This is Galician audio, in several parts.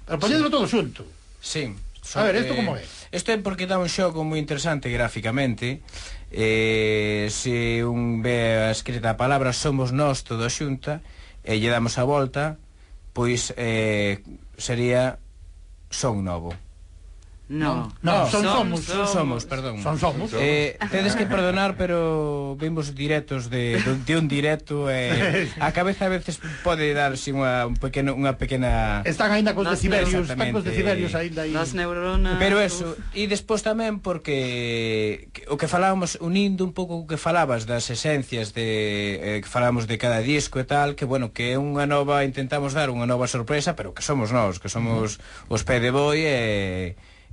Pero poñedelo todo xunto. Sí. A ver, isto como é? Isto é porque dá un xogo moi interesante gráficamente. Se un ve a escrita a palabra somos nós todo xunta e lle damos a volta, pois sería son novo. No, son somos, perdón. Son somos. Tedes que perdonar, pero vimos directos de un directo e a cabeza a veces pode darse unha pequena... Están aínda cos decibelios, aínda aí. Las neuronas. Pero eso, e despois tamén porque o que falábamos, unindo un pouco o que falabas das esencias que falábamos de cada disco e tal, que bueno, que é unha nova, intentamos dar unha nova sorpresa, pero que somos nós, que somos os Pé de Boi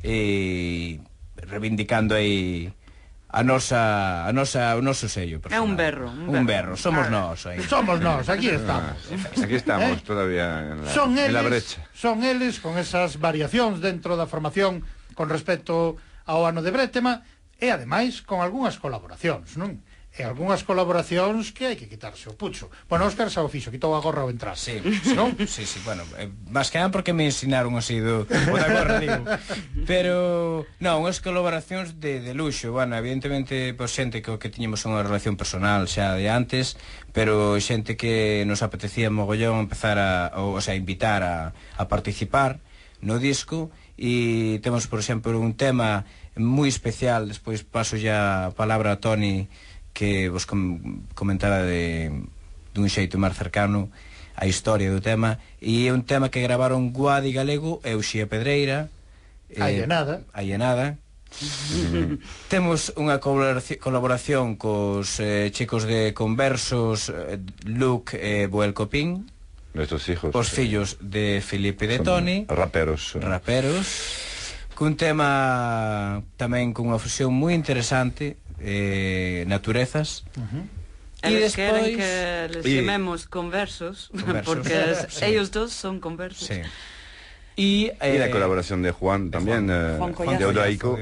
e reivindicando aí o noso sello personal. É un berro. Somos nós aí. Somos nós, aquí estamos. Aquí estamos todavía en la brecha. Son eles con esas variacións dentro da formación con respecto ao ano de Brétema e ademais con algunhas colaboracións, non? E algunhas colaboracións que hai que quitarse o pucho. Bueno, Óscar xa o fixo, quitou a gorra ao entrar. Sí, non? Sí, bueno, máis que nada porque me ensinaron así o da gorra, digo. Pero, non, unhas colaboracións de luxo. Bueno, evidentemente, pois xente que tiñemos unha relación personal xa de antes, pero xente que nos apetecía mogollón empezar invitar a participar no disco. E temos, por exemplo, un tema moi especial, despois paso ya a palabra a Toni, que vos comentara dun xeito máis cercano a historia do tema, e é un tema que gravaron Guadi Galego e Uxía Pedreira, Allenada. Temos unha colaboración cos chicos de Conversos, Luke e Boel Copín, nuestros hijos, os fillos de Filipe de Toni, raperos, cun tema tamén con unha fusión moi interesante, Naturezas. Eles queren que les llamemos Conversos, porque ellos dos son conversos. Sí. Y la colaboración de Juan también, de Odaico.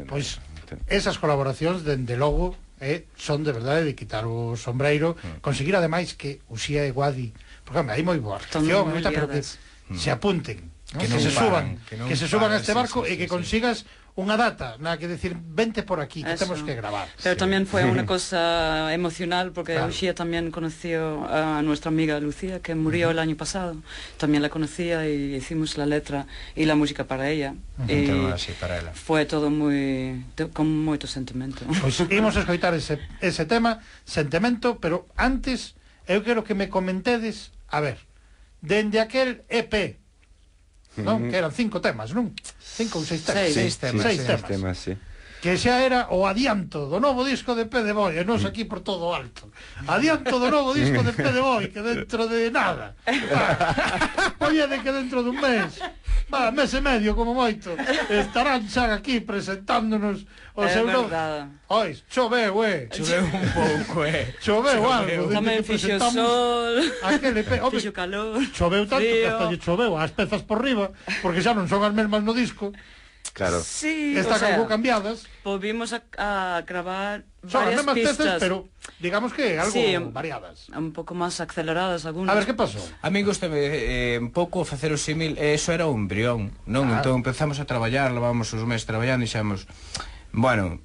Pois esas colaboracións, dende logo, son de verdade de quitar o sombreiro, conseguir ademais que Uxía e Guadi, porque hai moi boa reacción, pero que se apunten, que se suban a este barco e que consigas unha data na que decir, vente por aquí, que temos que gravar. Pero también fue una cosa emocional, porque Uxía también conoció a nuestra amiga Lucía, que murió el año pasado. También la conocía y hicimos la letra y la música para ella. Y fue todo con moito sentimento. Pois imos a escoitar ese tema, Sentimento, pero antes eu quero que me comentedes, a ver, dende aquel EP, non? Que eran 5 temas, non? 5 ou 6 temas. 6 temas, sí. Que xa era o adianto do novo disco de Pé de Boi, e nos aquí por todo alto. Adianto do novo disco de Pé de Boi, que dentro de nada. Oye, de que dentro dun mes, mes e medio como moito, estarán xa aquí presentándonos o seu novo. Oi, choveu, choveu un pouco, choveu algo. Tamén fixo sol, fixo calor, choveu tanto que hasta lle choveu as pezas por riba, porque xa non son as mesmas no disco. Claro. Sí, están algo cambiadas. Volvimos a gravar son varias as mesmas pistas, pezas, pero digamos que algo variadas. Un pouco máis aceleradas algunas. A ver, que pasou? A mí gustame un pouco facer o símil, eso era un embrión, non? Entón empezamos a traballar, levamos os meses traballando e xamos, bueno,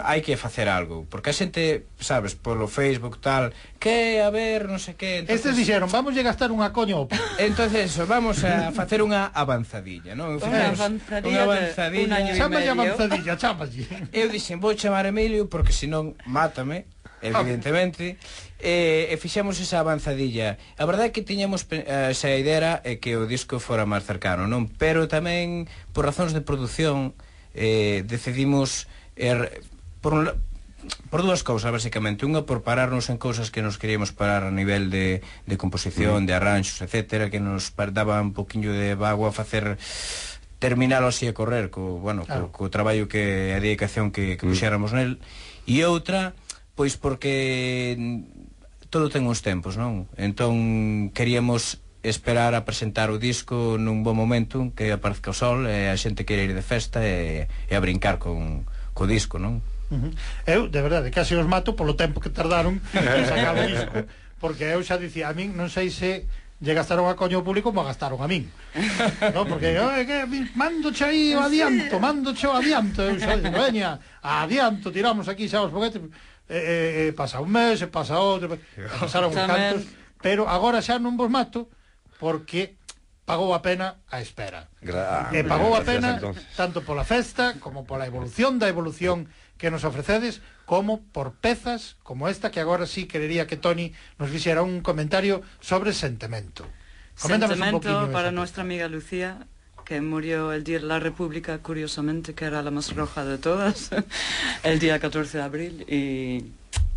hai que facer algo, porque a xente, sabes, polo Facebook tal, que, a ver, non sei que. Estes dixeron, vamos a gastar unha coño. Entonces, vamos a facer unha avanzadilla, non? Unha avanzadilla. Chámalle avanzadilla, chámalle. Eu dixen, vou chamar a Emilio, porque senón mátame, evidentemente, e fixemos esa avanzadilla. A verdade é que tiñamos esa idea que o disco fora máis cercano, non? Pero tamén, por razóns de produción, decidimos por dúas cousas, basicamente. Unha, por pararnos en cousas que nos queríamos parar a nivel de composición, de arranxos, etcétera, que nos daba un poquinho de vago a facer, terminalo así a correr co traballo que a dedicación que puxéramos nel. E outra, pois porque todo ten uns tempos, non? Entón queríamos esperar a presentar o disco nun bon momento, que aparezca o sol e a xente quere ir de festa e a brincar co disco, non? Eu, de verdade, casi os mato polo tempo que tardaron en sacar o disco, porque eu xa dicía, a min non sei se lle gastaron a coño público como a gastaron a min. No, porque mandoche aí o adianto, eu xa digo, veña, adianto, tiramos aquí xa os foguetes, pasa un mes, pasa outro, pasaron uns cantos, pero agora xa non vos mato porque pagou a pena a espera. E pagou a pena tanto pola festa como pola evolución da evolución que nos ofrecedes, como por pezas como esta, que agora sí querería que Toni nos fixera un comentario sobre Sentimento. Sentimento para nuestra amiga Lucía, que murió el día de la República, curiosamente, que era la más roja de todas, el día 14 de abril, y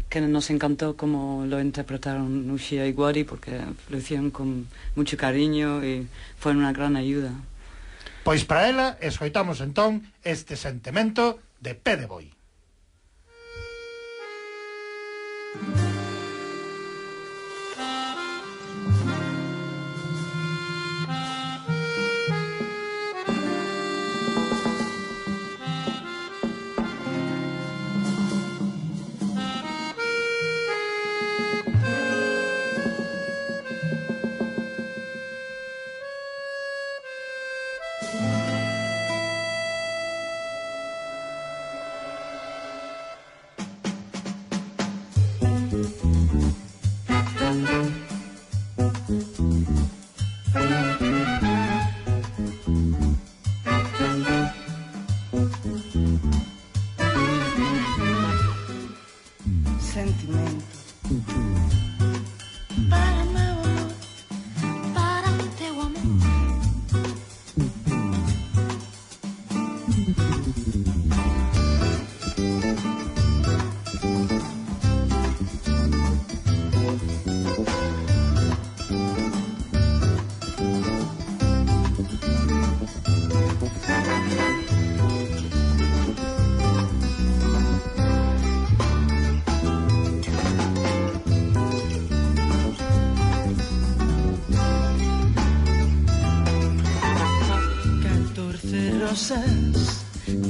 que nos encantó cómo lo interpretaron Uxía y Guadi, porque lo hicieron con mucho cariño y fue una gran ayuda. Pois para ela, escoitamos entón este Sentimento de Pé de Boi.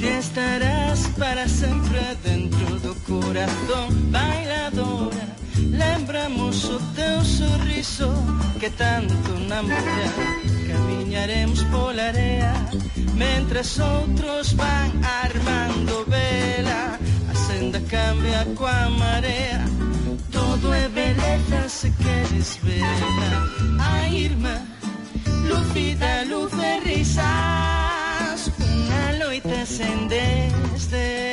Ti estarás para sempre dentro do corazón, bailadora. Lembramos o teu sorriso que tanto namora. Camiñaremos pola area mentras outros van armando vela. A senda cambia coa marea, todo é beleza se queres vela. Ai, irmã, lúcida, luz e risas, unha loita sen desde.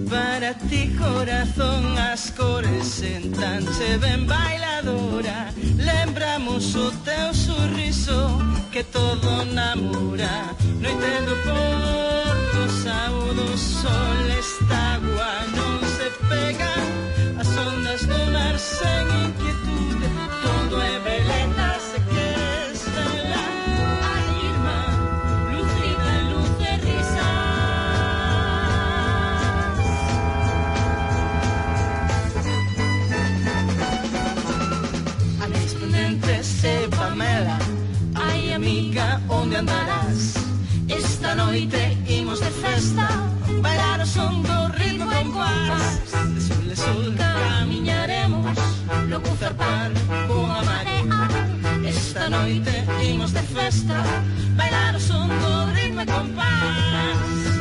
Para ti, corazón, as cores sentanche ben bailadora. Lembramos o teu sorriso que todo namora. No entendo por do saúdo, sol, esta agua non se pega. As ondas do mar sen inquietude, todo é beleza se queres vela. Ai, irmã, lucida, luz de risa. Pamela, ai amiga, onde andarás? Esta noite imos de festa, bailar o son do ritmo compás. De sol a sol camiñaremos, logo zarpar con a marea. Esta noite imos de festa, bailar o son do ritmo compás.